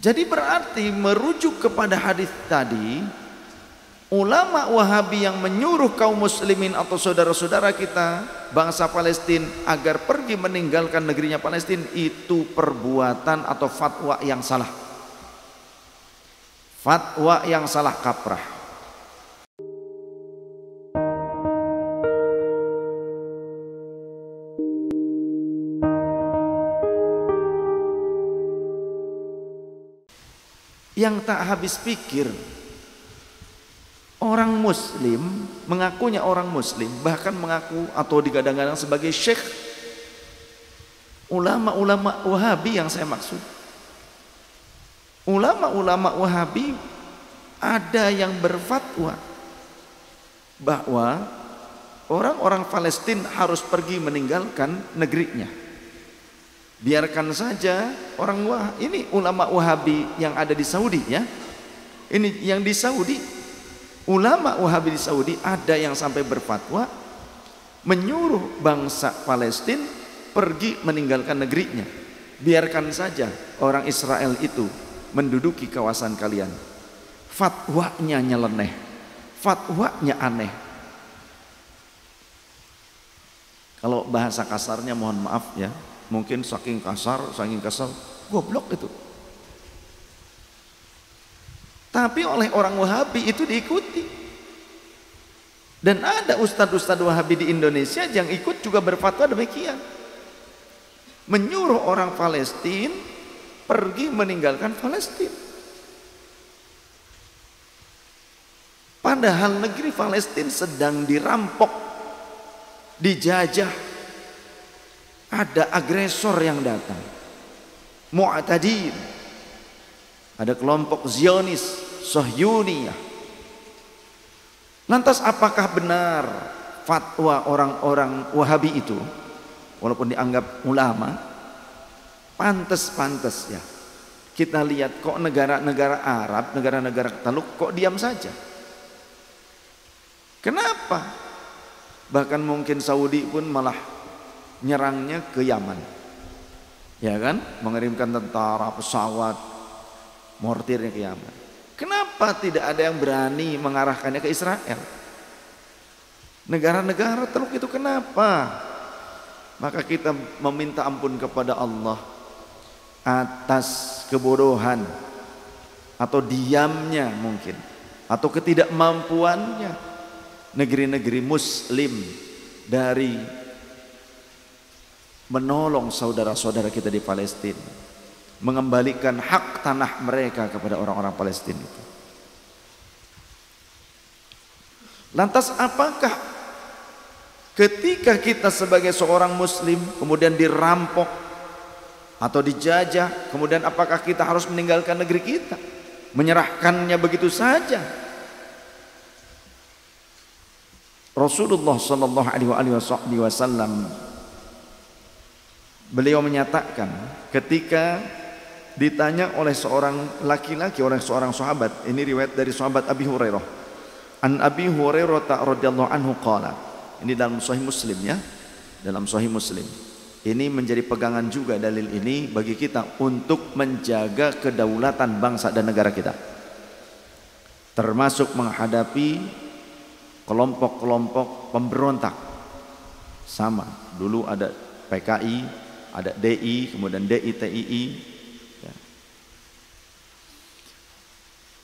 Jadi berarti merujuk kepada hadis tadi, ulama Wahabi yang menyuruh kaum muslimin atau saudara-saudara kita bangsa Palestina agar pergi meninggalkan negerinya Palestina, itu perbuatan atau fatwa yang salah. Fatwa yang salah kaprah. Yang tak habis pikir, orang muslim mengakunya orang muslim, bahkan mengaku atau digadang-gadang sebagai syekh. Ulama-ulama Wahabi yang saya maksud, ulama-ulama Wahabi ada yang berfatwa bahwa orang-orang Palestina harus pergi meninggalkan negerinya. Biarkan saja orang ini ulama Wahabi yang ada di Saudi ya. Ini yang di Saudi, ulama Wahabi di Saudi ada yang sampai berfatwa menyuruh bangsa Palestina pergi meninggalkan negerinya. Biarkan saja orang Israel itu menduduki kawasan kalian. Fatwanya nyeleneh, fatwanya aneh. Kalau bahasa kasarnya mohon maaf ya, mungkin saking kasar, goblok itu. Tapi oleh orang Wahabi itu diikuti. Dan ada ustadz-ustadz Wahabi di Indonesia yang ikut juga berfatwa demikian. Menyuruh orang Palestina pergi meninggalkan Palestina. Padahal negeri Palestina sedang dirampok, dijajah. Ada agresor yang datang, Mu'tadin, ada kelompok Zionis, Sohyuniyah. Lantas apakah benar fatwa orang-orang Wahabi itu, walaupun dianggap ulama, pantas ya kita lihat kok negara-negara Arab, negara-negara Teluk kok diam saja? Kenapa? Bahkan mungkin Saudi pun malah nyerangnya ke Yaman, ya kan, mengirimkan tentara, pesawat, mortirnya ke Yaman. Kenapa tidak ada yang berani mengarahkannya ke Israel? Negara-negara Teluk itu kenapa? Maka kita meminta ampun kepada Allah atas kebodohan atau diamnya mungkin, atau ketidakmampuannya negeri-negeri Muslim dari menolong saudara-saudara kita di Palestina, mengembalikan hak tanah mereka kepada orang-orang Palestina itu. Lantas apakah ketika kita sebagai seorang muslim kemudian dirampok atau dijajah, kemudian apakah kita harus meninggalkan negeri kita, menyerahkannya begitu saja? Rasulullah sallallahu alaihi wasallam beliau menyatakan ketika ditanya oleh seorang laki-laki, oleh seorang sahabat, ini riwayat dari sahabat Abi Hurairah, an Abi Hurairah radhiyallahu anhu qala, ini dalam Sahih Muslim ya, dalam Sahih Muslim. Ini menjadi pegangan juga dalil ini bagi kita untuk menjaga kedaulatan bangsa dan negara kita, termasuk menghadapi kelompok-kelompok pemberontak. Sama, dulu ada PKI, ada DI, kemudian DITII.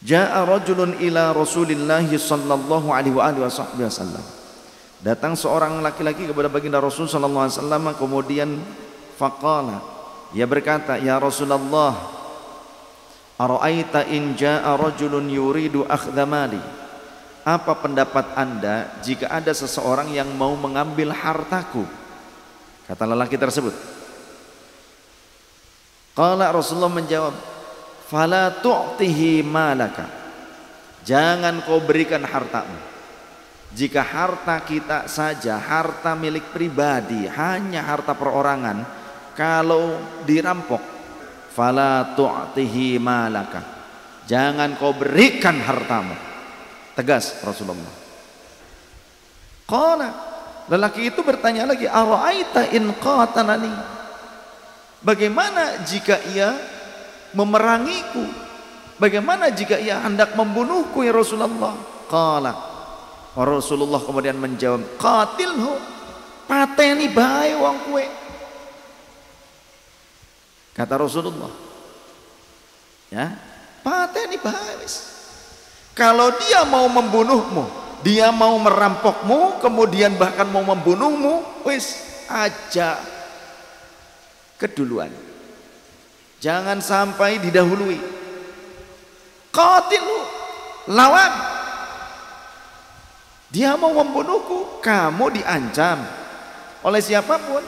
Ja'a rajulun ila Rasulillah sallallahu alaihi wasallam. Datang seorang laki-laki kepada baginda Rasul sallallahu alaihi wasallam, kemudian faqala, ia berkata, ya Rasulullah, ara'aita in ja'a rajulun yuridu akhdha mali? Apa pendapat Anda jika ada seseorang yang mau mengambil hartaku? Kata lelaki tersebut. Qala, Rasulullah menjawab, fala tu'tihi malaka, jangan kau berikan hartamu. Jika harta kita saja, harta milik pribadi, hanya harta perorangan, kalau dirampok, fala tu'tihi malaka, jangan kau berikan hartamu. Tegas Rasulullah. Qala, lelaki itu bertanya lagi, ara'aita in qatalani, bagaimana jika ia memerangiku. Bagaimana jika ia hendak membunuhku ya Rasulullah? Qala, Rasulullah kemudian menjawab, qatilhu, pateni bae wong kowe. Kata Rasulullah, ya, pateni bae wis. Kalau dia mau membunuhmu, dia mau merampokmu, kemudian bahkan mau membunuhmu, wis aja keduluan. Jangan sampai didahului. Qatilu, lawan. Dia mau membunuhku, kamu diancam oleh siapapun.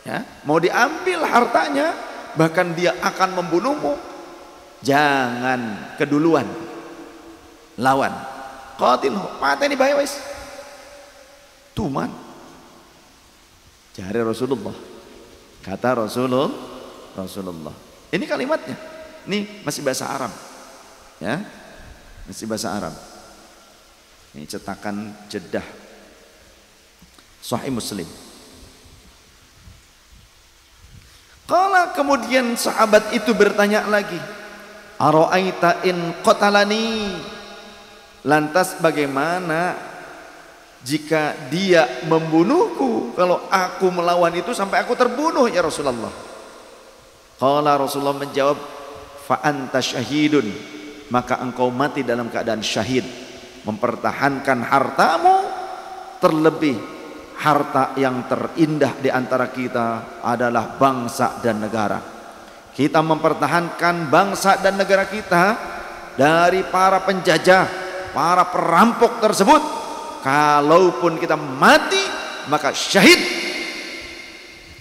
Ya, mau diambil hartanya, bahkan dia akan membunuhmu. Jangan keduluan. Lawan. Qatilhu, pateni bae wis. Tuman. Jari Rasulullah. Kata Rasulullah. Ini kalimatnya. Ini masih bahasa Arab. Ya. Masih bahasa Arab. Ini cetakan Jeddah. Sahih Muslim. Kalau kemudian sahabat itu bertanya lagi, ara'aita in qatalani? Lantas bagaimana jika dia membunuhku? Kalau aku melawan itu sampai aku terbunuh ya Rasulullah. Qala Rasulullah menjawab, fa anta syahidun, maka engkau mati dalam keadaan syahid, mempertahankan hartamu, terlebih harta yang terindah di antara kita adalah bangsa dan negara. Kita mempertahankan bangsa dan negara kita dari para penjajah, para perampok tersebut. Kalaupun kita mati, maka syahid.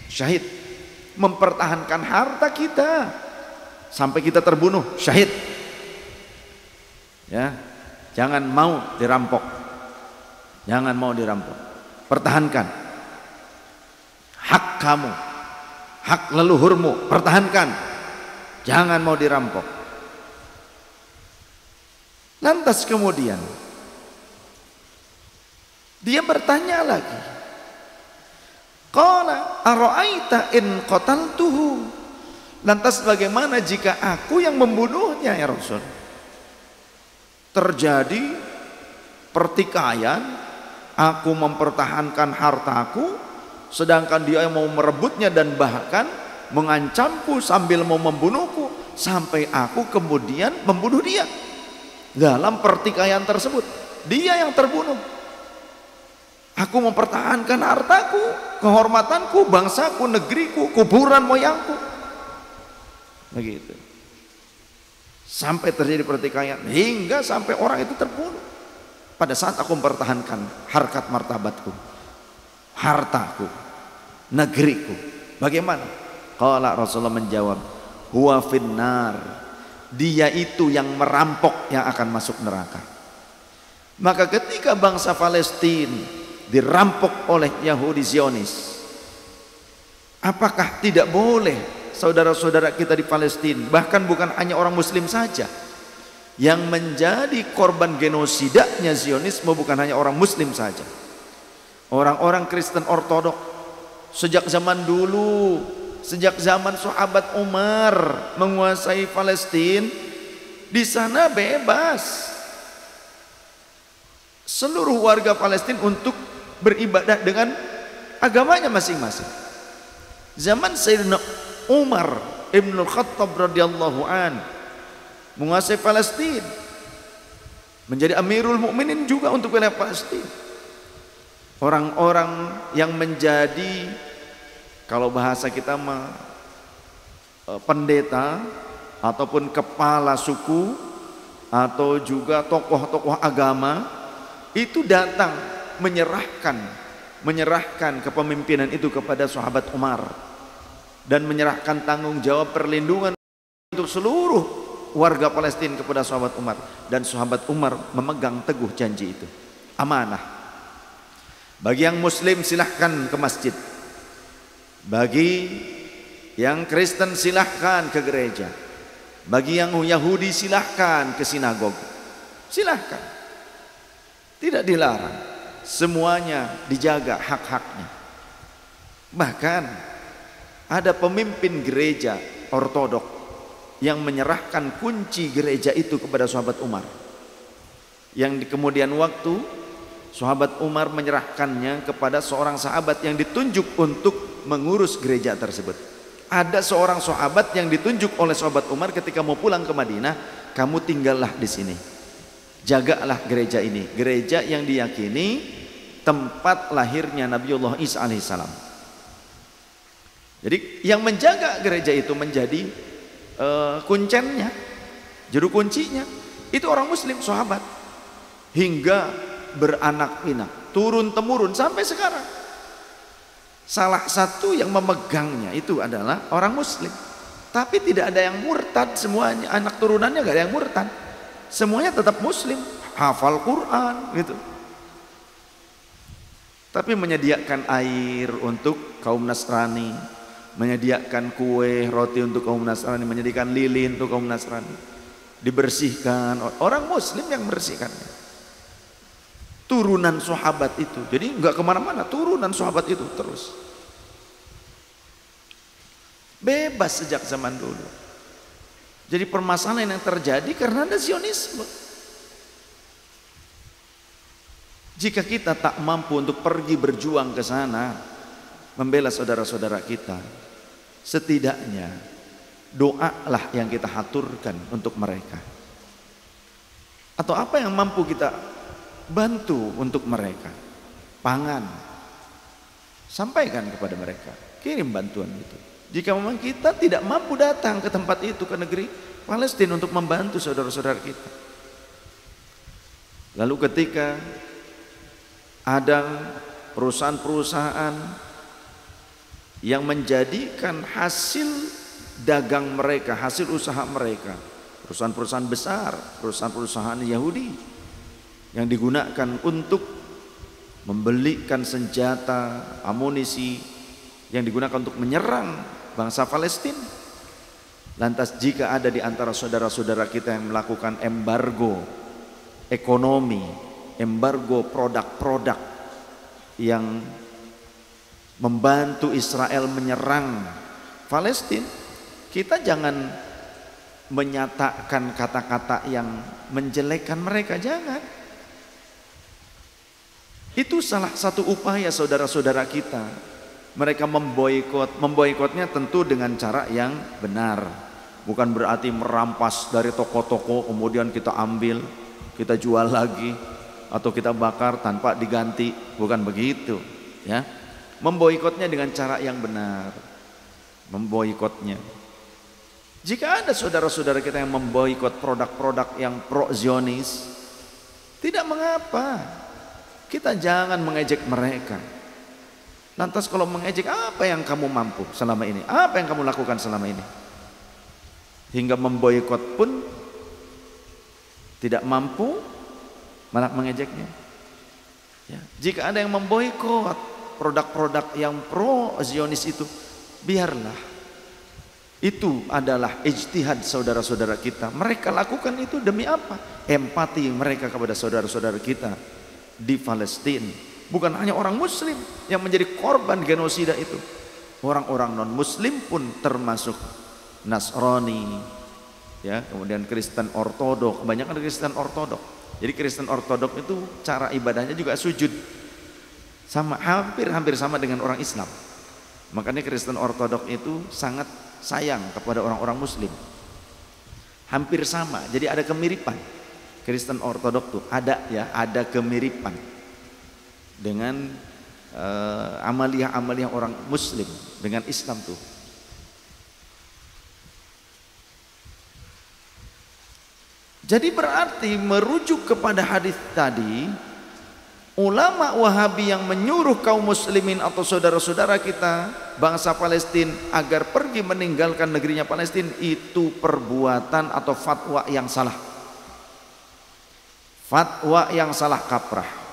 Syahid, mempertahankan harta kita sampai kita terbunuh, syahid. Ya, jangan mau dirampok. Jangan mau dirampok. Pertahankan hak kamu, hak leluhurmu, pertahankan. Jangan mau dirampok. Lantas kemudian dia bertanya lagi, qala ara'aita in qataltuhu? Lantas bagaimana jika aku yang membunuhnya ya Rasul? Terjadi pertikaian, aku mempertahankan hartaku, sedangkan dia yang mau merebutnya dan bahkan mengancamku sambil mau membunuhku, sampai aku kemudian membunuh dia. Dalam pertikaian tersebut, dia yang terbunuh. Aku mempertahankan hartaku, kehormatanku, bangsaku, negeriku, kuburan moyangku. Begitu. Sampai terjadi pertikaian hingga sampai orang itu terbunuh. Pada saat aku mempertahankan harkat martabatku, hartaku, negeriku. Bagaimana? Qala Rasulullah menjawab, huwa finnar. Dia itu yang merampok yang akan masuk neraka. Maka ketika bangsa Palestina dirampok oleh Yahudi Zionis, apakah tidak boleh saudara-saudara kita di Palestina, bahkan bukan hanya orang muslim saja, yang menjadi korban genosidanya Zionisme bukan hanya orang muslim saja, orang-orang Kristen Ortodok sejak zaman dulu, sejak zaman sahabat Umar menguasai Palestina, di sana bebas seluruh warga Palestina untuk beribadah dengan agamanya masing-masing. Zaman Sayyidina Umar Ibn Khattab radhiyallahu an menguasai Palestina, menjadi Amirul Mukminin juga untuk wilayah Palestina. Orang-orang yang menjadi, kalau bahasa kita pendeta ataupun kepala suku atau juga tokoh-tokoh agama itu datang menyerahkan kepemimpinan itu kepada sahabat Umar dan menyerahkan tanggung jawab perlindungan untuk seluruh warga Palestina kepada sahabat Umar, dan sahabat Umar memegang teguh janji itu, amanah. Bagi yang muslim silahkan ke masjid, bagi yang Kristen silahkan ke gereja, bagi yang Yahudi silahkan ke sinagog, silahkan, tidak dilarang, semuanya dijaga hak-haknya. Bahkan ada pemimpin gereja Ortodok yang menyerahkan kunci gereja itu kepada sahabat Umar, yang di kemudian waktu sahabat Umar menyerahkannya kepada seorang sahabat yang ditunjuk untuk mengurus gereja tersebut. Ada seorang sahabat yang ditunjuk oleh sahabat Umar ketika mau pulang ke Madinah, kamu tinggallah di sini, jagalah gereja ini, gereja yang diyakini tempat lahirnya Nabiullah Isa alaihissalam. Jadi yang menjaga gereja itu menjadi kuncennya, juru kuncinya itu orang muslim sahabat, hingga beranak pinak, turun temurun sampai sekarang. Salah satu yang memegangnya itu adalah orang muslim, tapi tidak ada yang murtad, semuanya anak turunannya gak ada yang murtad, semuanya tetap muslim, hafal Quran gitu. Tapi menyediakan air untuk kaum Nasrani, menyediakan kue roti untuk kaum Nasrani, menyediakan lilin untuk kaum Nasrani, dibersihkan orang muslim yang membersihkannya. Turunan sahabat itu, jadi nggak kemana-mana, turunan sahabat itu terus bebas sejak zaman dulu. Jadi permasalahan yang terjadi karena ada Zionisme. Jika kita tak mampu untuk pergi berjuang ke sana membela saudara-saudara kita, setidaknya doalah yang kita haturkan untuk mereka. Atau apa yang mampu kita bantu untuk mereka, pangan, sampaikan kepada mereka, kirim bantuan itu. Jika memang kita tidak mampu datang ke tempat itu, ke negeri Palestina untuk membantu saudara-saudara kita. Lalu ketika ada perusahaan-perusahaan yang menjadikan hasil dagang mereka, hasil usaha mereka, perusahaan-perusahaan besar, perusahaan-perusahaan Yahudi yang digunakan untuk membelikan senjata, amunisi yang digunakan untuk menyerang bangsa Palestina. Lantas jika ada di antara saudara-saudara kita yang melakukan embargo ekonomi, embargo produk-produk yang membantu Israel menyerang Palestina, kita jangan menyatakan kata-kata yang menjelekkan mereka, jangan. Itu salah satu upaya saudara-saudara kita. Mereka memboikotnya tentu dengan cara yang benar. Bukan berarti merampas dari toko-toko kemudian kita ambil, kita jual lagi, atau kita bakar tanpa diganti. Bukan begitu, ya. Memboikotnya dengan cara yang benar. Memboikotnya. Jika ada saudara-saudara kita yang memboikot produk-produk yang pro-Zionis, tidak mengapa. Kita jangan mengejek mereka. Lantas kalau mengejek, apa yang kamu mampu selama ini? Apa yang kamu lakukan selama ini? Hingga memboikot pun tidak mampu, malah mengejeknya. Ya. Jika ada yang memboikot produk-produk yang pro-Zionis itu, biarlah. Itu adalah ijtihad saudara-saudara kita. Mereka lakukan itu demi apa? Empati mereka kepada saudara-saudara kita di Palestina. Bukan hanya orang muslim yang menjadi korban genosida itu, orang-orang non muslim pun termasuk Nasrani, ya, kemudian Kristen Ortodok, kebanyakan Kristen Ortodok. Jadi Kristen Ortodok itu cara ibadahnya juga sujud, sama hampir sama dengan orang Islam. Makanya Kristen Ortodok itu sangat sayang kepada orang-orang muslim, hampir sama, jadi ada kemiripan. Kristen Ortodok tuh ada kemiripan dengan amalia-amalia orang muslim dengan Islam tuh. Jadi berarti merujuk kepada hadis tadi, ulama Wahabi yang menyuruh kaum muslimin atau saudara-saudara kita bangsa Palestina agar pergi meninggalkan negerinya Palestina, itu perbuatan atau fatwa yang salah. Fatwa yang salah kaprah.